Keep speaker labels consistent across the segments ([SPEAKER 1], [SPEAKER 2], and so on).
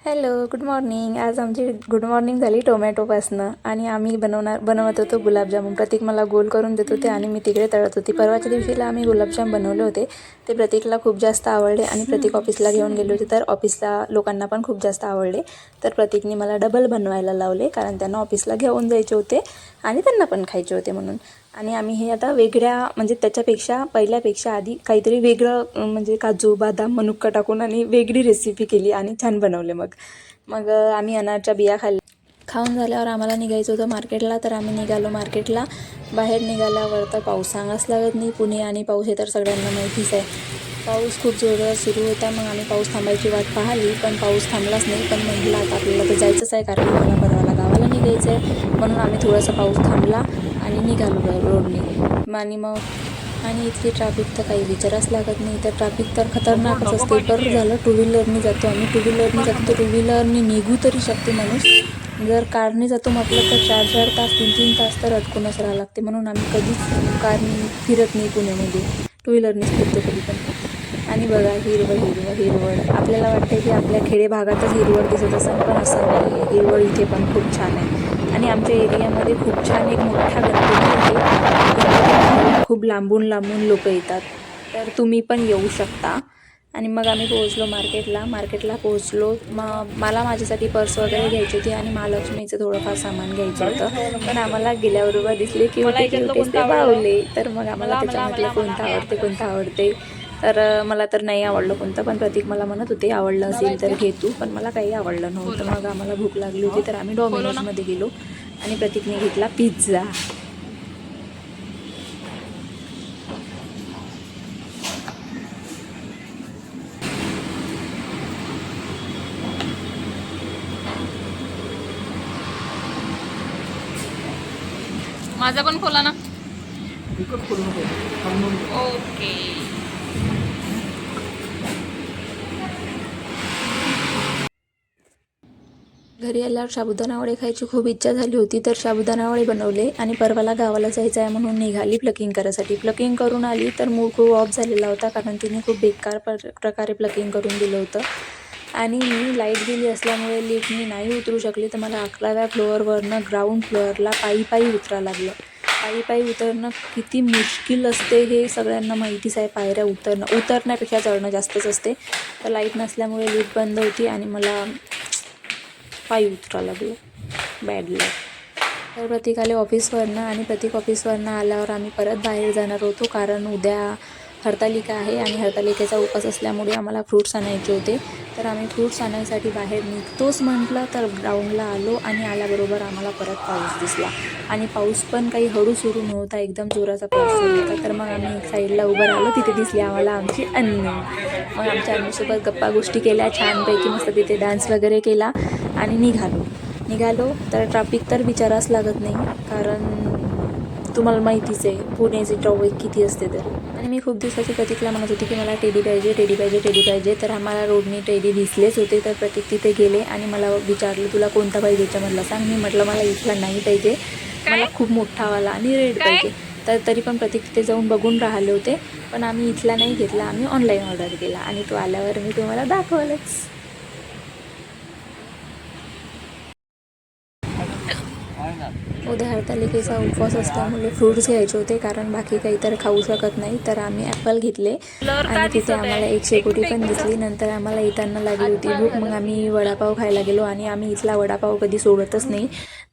[SPEAKER 1] Hello, good morning. आज आमची good morning झाली टोमॅटोपासनं आणि आम्ही बनवत होतो गुलाबजामुन. प्रतीक मला गोल करून देत होते आणि मी तिकडे तळत होती. परवाच्या दिवशीला आम्ही गुलाबजाम बनवले होते. ते प्रतीकला खूप जास्त आवडले आणि प्रतीक ऑफिसला घेऊन गेले होते, तर ऑफिसला लोकांना पण खूप जास्त आवडले. तर प्रतीकने मला डबल बनवायला लावले, कारण त्यांना ऑफिसला घेऊन जायचे होते आणि त्यांना पण खायचे होते म्हणून. आणि आम्ही हे आता वेगळ्या म्हणजे पहिल्यापेक्षा आधी काहीतरी वेगळं म्हणजे काजू बदाम मनुक्का टाकून आणि वेगळी रेसिपी केली आणि छान बनवले. मग आम्ही अनारच्या बिया खाऊन झाल्यावर आम्हाला निघायचं होतं मार्केटला. तर आम्ही निघालो मार्केटला. बाहेर निघाल्यावर तर पाऊस सांगाच लागत नाही. पुणे आणि पाऊस हे तर सगळ्यांना माहितीच आहे. पाऊस खूप जोरात सुरू होता. मग आम्ही पाऊस थांबायची वाट पाहिली, पण पाऊस थांबलाच नाही. पण म्हटलं आता आपल्याला तर जायचंच आहे, कारण मला परवाला गावाला निघायचं आहे. म्हणून आम्ही थोडासा पाऊस थांबला आणि निघालो रोडने. आणि इथली ट्रॅफिक तर काही विचाराच लागत नाही. तर ट्रॅफिक तर खतरनाकच असते. बरं झालं टू व्हीलरने जातो आम्ही. टू व्हीलरने निघू तरी शकते माणूस. जर कारने जातो म्हटलं तर 4-4 तास 3-3 तास तर अडकूनच राहावं लागते. म्हणून आम्ही कधीच कारने फिरत नाही पुण्यामध्ये. टू व्हीलरनेच फिरतो कधी पण. आणि बघा हिरवळ. आपल्याला वाटते की आपल्या खेडे भागातच हिरवळ दिसत असेल, पण असं नाही आहे. हिरवळ इथे पण खूप छान आहे. आणि आमच्या एरियामध्ये खूप छान एक मोठा गणपती आहे. गणपती पाहायला खूप लांबून लोक येतात. तर तुम्ही पण येऊ शकता. आणि मग आम्ही पोहोचलो मार्केटला पोहोचलो. मग मला माझ्यासाठी पर्स वगैरे घ्यायची होती आणि महालक्ष्मीचं थोडंफार सामान घ्यायचं होतं. पण आम्हाला गेल्याबरोबर दिसले क्यूट ते बाहुले. तर मग आम्हाला त्याच्यामधलं कोणतं आवडते. तर मला तर नाही आवडलं कोणतं, पण प्रतीक मला म्हणत होते आवडलं असेल तर घे तू, पण मला काही आवडलं नव्हतं. मग आम्हाला भूक लागली होती, तर आम्ही डॉमिनोजमध्ये गेलो आणि प्रतीकने घेतला पिझ्झा.
[SPEAKER 2] माझा पण खोला ना. ओके.
[SPEAKER 1] घरी आल्यावर साबुदाणा वडे खायची खूप इच्छा झाली होती, तर साबुदाणा वडे बनवले आणि परवाला गावाला जायचं आहे म्हणून निघाली प्लकिंग करायसाठी. प्लकिंग करून आली तर मूड खूप ऑफ झालेला होता, कारण तिने खूप बेकार प्रकारे प्लकिंग करून दिलं होतं. आणि मी लाईट गेली असल्यामुळे लिफ्टनी नाही उतरू शकली, तर मला 11व्या फ्लोअरवरनं ग्राउंड फ्लोअरला पायी उतरावं लागलं. पायी उतरणं किती मुश्किल असते हे सगळ्यांना माहितीच आहे. पायऱ्या उतरण्यापेक्षा चढणं जास्तच असते. तर लाईट नसल्यामुळे लिफ्ट बंद होती आणि मला पायी उतरावं लागलं. बॅड लक. तर प्रतीक आले ऑफिसवरनं आणि प्रतीक ऑफिसवरनं आल्यावर आम्ही परत बाहेर जाणार होतो, कारण उद्या हरतालिका आहे आणि हरतालिकेचा उपास असल्यामुळे आम्हाला फ्रूट्स आणायचे होते. तर आम्ही फ्रूट्स आणायसाठी बाहेर निघतोच म्हटलं तर ग्राउंडला आलो आणि आल्याबरोबर आम्हाला परत पाऊस दिसला. आणि पाऊस पण काही हळू सुरू नव्हता, एकदम जोराचा पाऊस सुरू होता. तर मग आम्ही एक साईडला उभं राहिलो. तिथे दिसली आम्हाला आमची अन्नू. मग आमच्या अन्नूसोबत गप्पा गोष्टी केल्या छानपैकी, मस्त तिथे डान्स वगैरे केला आणि निघालो. तर ट्रॅफिक तर विचाराच लागत नाही, कारण तुम्हाला माहितीच आहे पुण्याची ट्रॅफिक किती असते तरी. आणि मी खूप दिवसाची प्रतीकला म्हणत होती की मला टेडी पाहिजे. तर आम्हाला रोडनी टेडी दिसलेच होते. तर प्रतीक तिथे गेले आणि मला विचारलं तुला कोणता पाहिजे याच्यामधला सांग. मी म्हटलं मला इथला नाही पाहिजे, मला खूप मोठावाला आणि रेड पाहिजे. तर तरी पण प्रतीक तिथे जाऊन बघून राहिले होते, पण आम्ही इथला नाही घेतला. आम्ही ऑनलाईन ऑर्डर केला आणि तो आल्यावर मी तुम्हाला दाखवलंच. उद्या हरतालिकेचा उपवास असल्यामुळे फ्रूट्स घ्यायचे होते, कारण बाकी काही तर खाऊ शकत नाही. तर आम्ही ॲपल घेतले आणि तिथे आम्हाला एक शेकोटी पण दिसली. नंतर आम्हाला येताना लागली होती भूक. मग आम्ही वडापाव खायला गेलो आणि आम्ही इथला वडापाव कधी सोडतच नाही.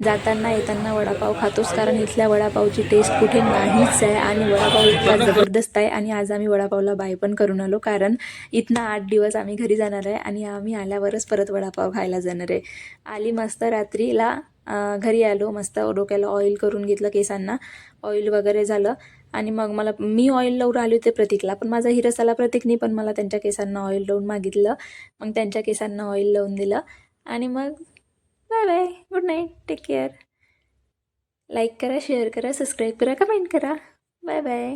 [SPEAKER 1] जाताना येताना वडापाव खातोच, कारण इथल्या वडापावची टेस्ट कुठे नाहीच आहे आणि वडापाव इतका जबरदस्त आहे. आणि आज आम्ही वडापावला बाय पण करून आलो, कारण इथनं 8 दिवस आम्ही घरी जाणार आहे आणि आम्ही आल्यावरच परत वडापाव खायला जाणार आहे. आली मस्त रात्रीला घरी आलो, मस्त डोक्याला ऑइल करून घेतलं, केसांना ऑइल वगैरे झालं. आणि मग मी ऑइल लावून राहिले होते प्रतीकला, पण माझा हिरस आला. प्रतीकने पण मला त्यांच्या केसांना ऑइल लावून मागितलं. मग त्यांच्या केसांना ऑइल लावून दिलं आणि मग bye bye, good night, take care. Like करा, शेअर करा, सबस्क्राईब करा, कमेंट करा. Bye bye.